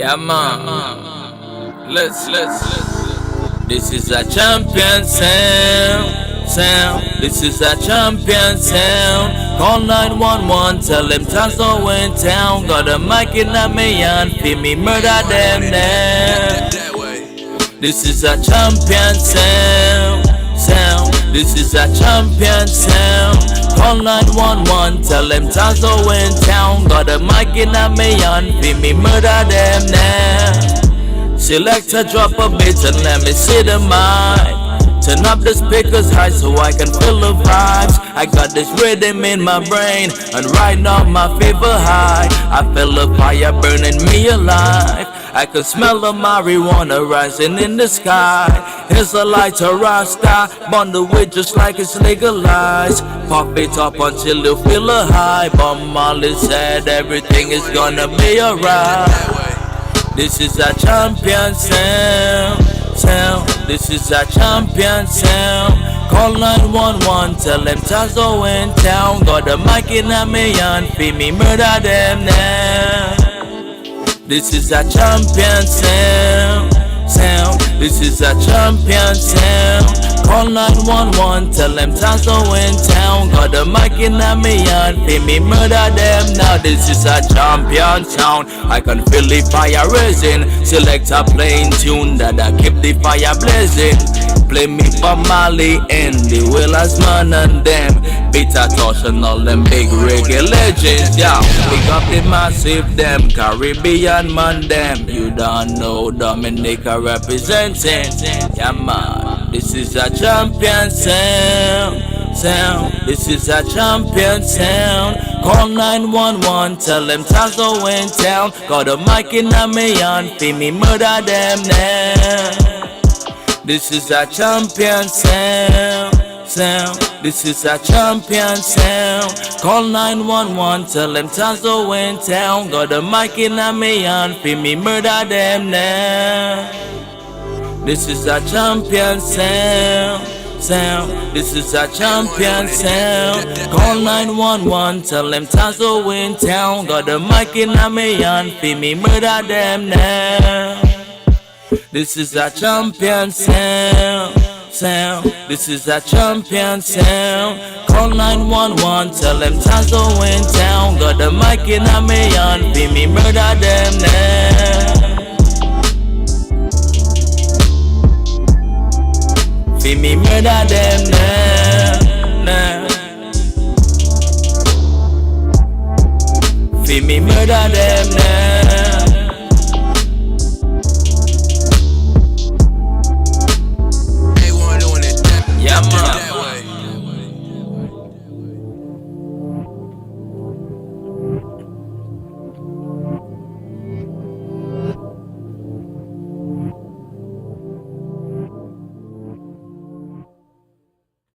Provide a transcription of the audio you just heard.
Yeah, man. Let's. This is a champion sound. This is a champion sound. Call 911, tell them Tazzo in town. Got a mic in a million, feel me murder them now. This is a champion sound. This is a champion sound. Call 911, tell them Tazzo in town. Got a mic in a million, feel me murder them now. Selector, drop a beat and let me see the mic. Turn up the speakers high so I can feel the vibes. I got this rhythm in my brain, and right now my fever high. I feel the fire burning me alive. I can smell the marijuana rising in the sky. Here's a lighter rasta, bundle with just like it's legalized. Pop it up until you feel a high. But Molly said everything is gonna be alright. This is a champion sound. This is a champion sound. Call 911, tell them Tazzo in town. Got a mic in a million, feel me murder them now. This is a champion sound. This is a champion sound. Call 911, tell them Tazzo in town. Got a mic in a million, feel me murder them now. This is a champion sound. I can feel the fire raising. Select a plain tune that I keep the fire blazing. Play me for Mali and the Willers man and them. Peter Tosh and all them big reggae legends. Yeah, pick up the massive them Caribbean man them. You don't know Dominica representing. Yeah man, this is a champion sound. This is a champion sound. Call 911, tell them Tazzo in town. Got a mic in a million, feel me murder them now. This is a champion sound. This is a champion sound. Call 911, tell them Tazzo in town. Got a mic in a million, feel me murder them now. This is a champion sound. This is a champion sound. Call 911, tell them Tazzo in town. Got a mic in a million, feel me murder them now. This is a champion sound. This is a champion sound. Call 911, tell them Tazzo in town. Got a mic in a million, feel me murder them now. Feel me murder them now. Feel me murder them now.